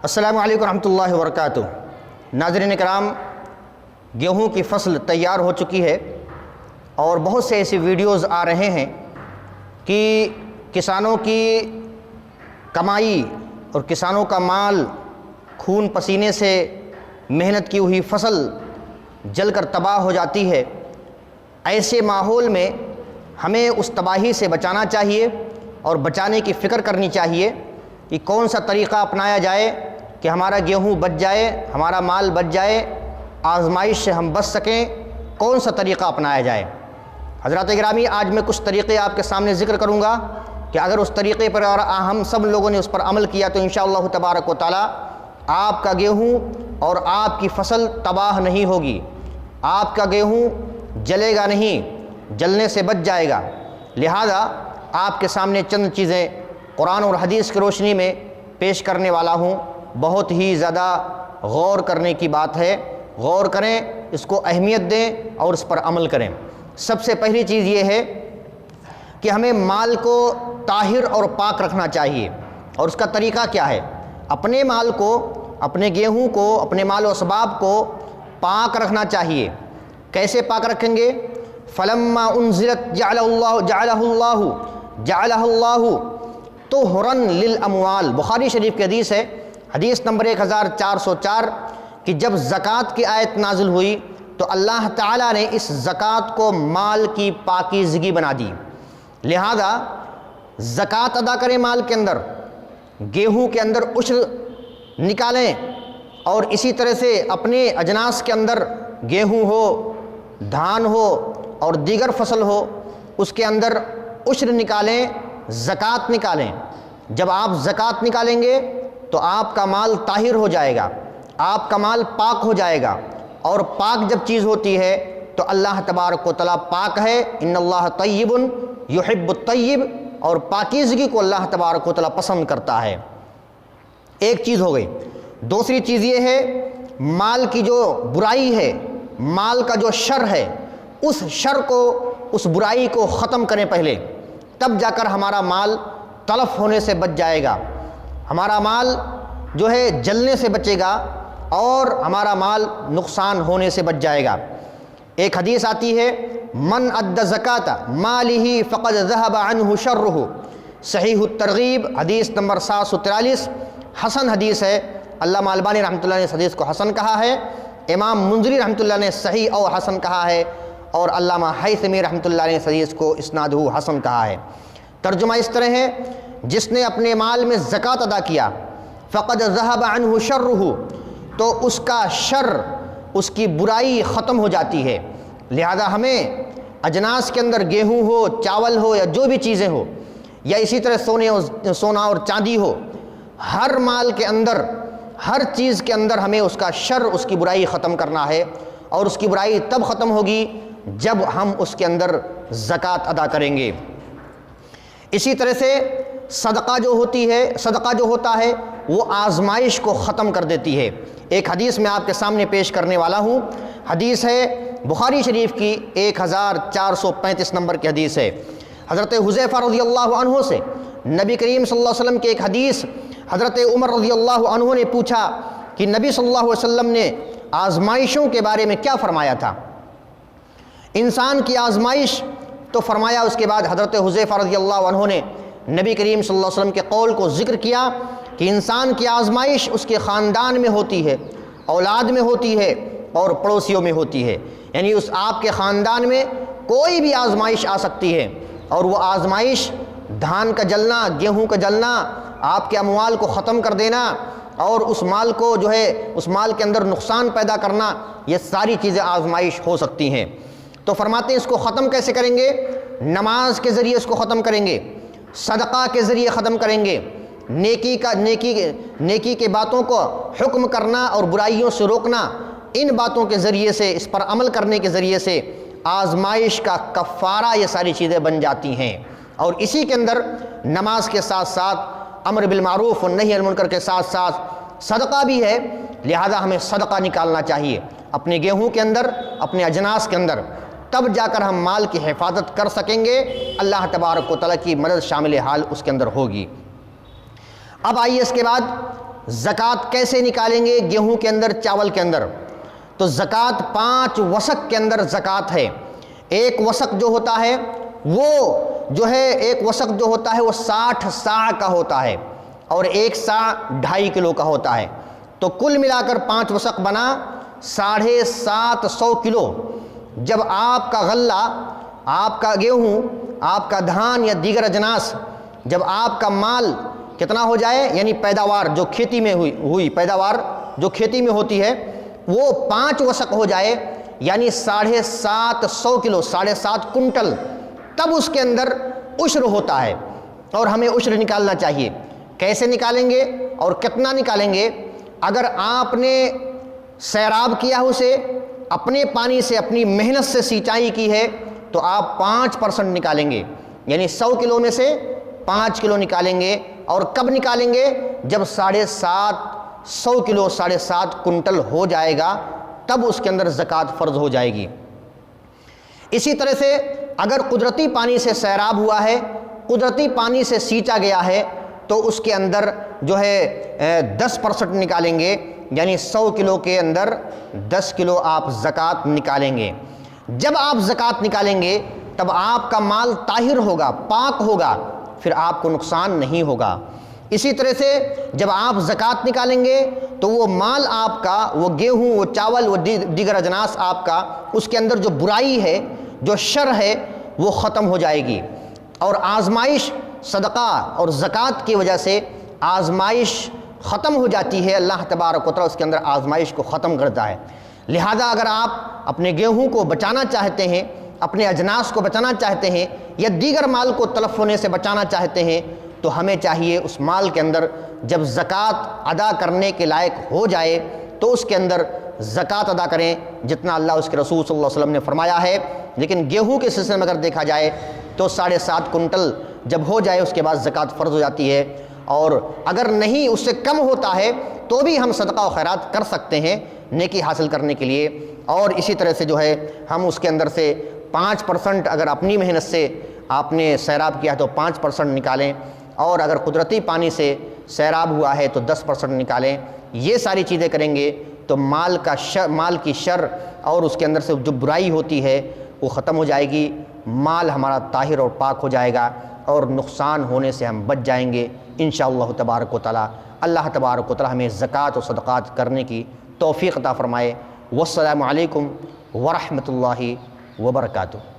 السلام علیکم ورحمۃ اللہ وبرکاتہ۔ ناظرین کرام، گیہوں کی فصل تیار ہو چکی ہے اور بہت سے ایسی ویڈیوز آ رہے ہیں کہ کسانوں کی کمائی اور کسانوں کا مال، خون پسینے سے محنت کی ہوئی فصل جل کر تباہ ہو جاتی ہے۔ ایسے ماحول میں ہمیں اس تباہی سے بچانا چاہیے اور بچانے کی فکر کرنی چاہیے کہ کون سا طریقہ اپنایا جائے کہ ہمارا گیہوں بچ جائے، ہمارا مال بچ جائے، آزمائش سے ہم بچ سکیں، کون سا طریقہ اپنایا جائے۔ حضرات گرامی، آج میں کچھ طریقے آپ کے سامنے ذکر کروں گا کہ اگر اس طریقے پر اور ہم سب لوگوں نے اس پر عمل کیا تو انشاءاللہ تبارک و تعالی آپ کا گیہوں اور آپ کی فصل تباہ نہیں ہوگی، آپ کا گیہوں جلے گا نہیں، جلنے سے بچ جائے گا۔ لہذا آپ کے سامنے چند چیزیں قرآن اور حدیث کی روشنی میں پیش کرنے والا ہوں۔ بہت ہی زیادہ غور کرنے کی بات ہے، غور کریں، اس کو اہمیت دیں اور اس پر عمل کریں۔ سب سے پہلی چیز یہ ہے کہ ہمیں مال کو طاہر اور پاک رکھنا چاہیے، اور اس کا طریقہ کیا ہے؟ اپنے مال کو، اپنے گیہوں کو، اپنے مال و اسباب کو پاک رکھنا چاہیے۔ کیسے پاک رکھیں گے؟ فلما انزلت جعلہ اللہ طہرا للاموال، بخاری شریف کی حدیث ہے، حدیث نمبر 1404 کہ جب زکوٰۃ کی آیت نازل ہوئی تو اللہ تعالیٰ نے اس زکوٰۃ کو مال کی پاکیزگی بنا دی۔ لہذا زکوٰۃ ادا کریں، مال کے اندر، گیہوں کے اندر عشر نکالیں، اور اسی طرح سے اپنے اجناس کے اندر گیہوں ہو، دھان ہو اور دیگر فصل ہو، اس کے اندر عشر نکالیں، زکوٰۃ نکالیں۔ جب آپ زکوٰۃ نکالیں گے تو آپ کا مال طاہر ہو جائے گا، آپ کا مال پاک ہو جائے گا، اور پاک جب چیز ہوتی ہے تو اللہ تبارک و تعالیٰ پاک ہے، ان اللہ طیب یحب الطیب، اور پاکیزگی کو اللہ تبارک و تعالیٰ پسند کرتا ہے۔ ایک چیز ہو گئی۔ دوسری چیز یہ ہے، مال کی جو برائی ہے، مال کا جو شر ہے، اس شر کو، اس برائی کو ختم کریں پہلے، تب جا کر ہمارا مال تلف ہونے سے بچ جائے گا، ہمارا مال جو ہے جلنے سے بچے گا، اور ہمارا مال نقصان ہونے سے بچ جائے گا۔ ایک حدیث آتی ہے، من ادى زکاة مالہ فقد ذهب عنہ شرہ، صحیح الترغیب حدیث نمبر 743، حسن حدیث ہے۔ علامہ البانی رحمۃ اللہ نے اس حدیث کو حسن کہا ہے، امام منذری رحمۃ اللہ نے صحیح اور حسن کہا ہے، اور علامہ حیثمی رحمۃ اللہ نے اس حدیث کو اسنادہ حسن کہا ہے۔ ترجمہ اس طرح ہے، جس نے اپنے مال میں زکوٰۃ ادا کیا، فقد ذهب عنہ شرہ، تو اس کا شر، اس کی برائی ختم ہو جاتی ہے۔ لہذا ہمیں اجناس کے اندر گیہوں ہو، چاول ہو، یا جو بھی چیزیں ہو، یا اسی طرح سونا اور چاندی ہو، ہر مال کے اندر، ہر چیز کے اندر ہمیں اس کا شر، اس کی برائی ختم کرنا ہے، اور اس کی برائی تب ختم ہوگی جب ہم اس کے اندر زکوٰۃ ادا کریں گے۔ اسی طرح سے صدقہ جو ہوتی ہے، صدقہ جو ہوتا ہے وہ آزمائش کو ختم کر دیتی ہے۔ ایک حدیث میں آپ کے سامنے پیش کرنے والا ہوں، حدیث ہے بخاری شریف کی 1435 نمبر کی حدیث ہے۔ حضرت حذیفہ رضی اللہ عنہ سے نبی کریم صلی اللہ علیہ وسلم کی ایک حدیث، حضرت عمر رضی اللہ عنہ نے پوچھا کہ نبی صلی اللہ علیہ وسلم نے آزمائشوں کے بارے میں کیا فرمایا تھا، انسان کی آزمائش؟ تو فرمایا، اس کے بعد حضرت حذیفہ رضی اللہ عنہ نے نبی کریم صلی اللہ علیہ وسلم کے قول کو ذکر کیا کہ انسان کی آزمائش اس کے خاندان میں ہوتی ہے، اولاد میں ہوتی ہے، اور پڑوسیوں میں ہوتی ہے۔ یعنی اس آپ کے خاندان میں کوئی بھی آزمائش آ سکتی ہے، اور وہ آزمائش دھان کا جلنا، گیہوں کا جلنا، آپ کے اموال کو ختم کر دینا، اور اس مال کو جو ہے، اس مال کے اندر نقصان پیدا کرنا، یہ ساری چیزیں آزمائش ہو سکتی ہیں۔ تو فرماتے ہیں اس کو ختم کیسے کریں گے؟ نماز کے ذریعے اس کو ختم کریں گے، صدقہ کے ذریعے ختم کریں گے، نیکی کے باتوں کو حکم کرنا اور برائیوں سے روکنا، ان باتوں کے ذریعے سے، اس پر عمل کرنے کے ذریعے سے آزمائش کا کفارہ یہ ساری چیزیں بن جاتی ہیں۔ اور اسی کے اندر نماز کے ساتھ ساتھ امر بالمعروف والنہی عن المنکر کے ساتھ ساتھ صدقہ بھی ہے۔ لہذا ہمیں صدقہ نکالنا چاہیے اپنے گیہوں کے اندر، اپنے اجناس کے اندر، تب جا کر ہم مال کی حفاظت کر سکیں گے، اللہ تبارک و تعالیٰ کی مدد شامل حال اس کے اندر ہوگی۔ اب آئیے اس کے بعد زکوٰۃ کیسے نکالیں گے گیہوں کے اندر، چاول کے اندر؟ تو زکوٰۃ 5 وسق کے اندر زکوٰۃ ہے۔ ایک وسق جو ہوتا ہے ایک وسق جو ہوتا ہے وہ 60 صاع کا ہوتا ہے، اور ایک صاع 2.5 کلو کا ہوتا ہے۔ تو کل ملا کر 5 وسق بنا 750 کلو۔ جب آپ کا غلہ، آپ کا گیہوں، آپ کا دھان یا دیگر اجناس، جب آپ کا مال کتنا ہو جائے، یعنی پیداوار جو کھیتی میں ہوئی پیداوار جو کھیتی میں ہوتی ہے وہ 5 وسق ہو جائے، یعنی 750 کلو، 7.5 کنٹل، تب اس کے اندر عشر ہوتا ہے، اور ہمیں عشر نکالنا چاہیے۔ کیسے نکالیں گے اور کتنا نکالیں گے؟ اگر آپ نے سیراب کیا اسے، اپنے پانی سے، اپنی محنت سے سینچائی کی ہے، تو آپ 5% نکالیں گے، یعنی 100 کلو میں سے 5 کلو نکالیں گے۔ اور کب نکالیں گے؟ جب 750 کلو، 7.5 کنٹل ہو جائے گا، تب اس کے اندر زکوٰۃ فرض ہو جائے گی۔ اسی طرح سے اگر قدرتی پانی سے سیراب ہوا ہے، قدرتی پانی سے سینچا گیا ہے، تو اس کے اندر 10% نکالیں گے، یعنی 100 کلو کے اندر 10 کلو آپ زکوٰۃ نکالیں گے۔ جب آپ زکوٰۃ نکالیں گے تب آپ کا مال طاہر ہوگا، پاک ہوگا، پھر آپ کو نقصان نہیں ہوگا۔ اسی طرح سے جب آپ زکوٰۃ نکالیں گے تو وہ مال آپ کا، وہ گیہوں، وہ چاول، وہ دیگر اجناس آپ کا، اس کے اندر جو برائی ہے، جو شر ہے، وہ ختم ہو جائے گی۔ اور آزمائش، صدقہ اور زکوٰۃ کی وجہ سے آزمائش ختم ہو جاتی ہے، اللہ تبارک و تعالیٰ اس کے اندر آزمائش کو ختم کرتا ہے۔ لہذا اگر آپ اپنے گیہوں کو بچانا چاہتے ہیں، اپنے اجناس کو بچانا چاہتے ہیں، یا دیگر مال کو تلف ہونے سے بچانا چاہتے ہیں، تو ہمیں چاہیے اس مال کے اندر جب زکوٰۃ ادا کرنے کے لائق ہو جائے تو اس کے اندر زکوٰۃ ادا کریں، جتنا اللہ اس کے رسول صلی اللہ علیہ وسلم نے فرمایا ہے۔ لیکن گیہوں کے سلسلے میں اگر دیکھا جائے تو 7.5 کنٹل جب ہو جائے اس کے بعد زکوٰۃ فرض ہو جاتی ہے، اور اگر نہیں اس سے کم ہوتا ہے تو بھی ہم صدقہ و خیرات کر سکتے ہیں نیکی حاصل کرنے کے لیے۔ اور اسی طرح سے ہم اس کے اندر سے 5% اگر اپنی محنت سے آپ نے سیراب کیا ہے تو 5% نکالیں، اور اگر قدرتی پانی سے سیراب ہوا ہے تو 10% نکالیں۔ یہ ساری چیزیں کریں گے تو مال کی شر اور اس کے اندر سے جو برائی ہوتی ہے وہ ختم ہو جائے گی، مال ہمارا طاہر اور پاک ہو جائے گا، اور نقصان ہونے سے ہم بچ جائیں گے انشاءاللہ تبارک و تعالی۔ اللہ تبارک و تعالی ہمیں زکوٰۃ و صدقات کرنے کی توفیق عطا فرمائے۔ والسلام علیکم ورحمۃ اللہ وبرکاتہ۔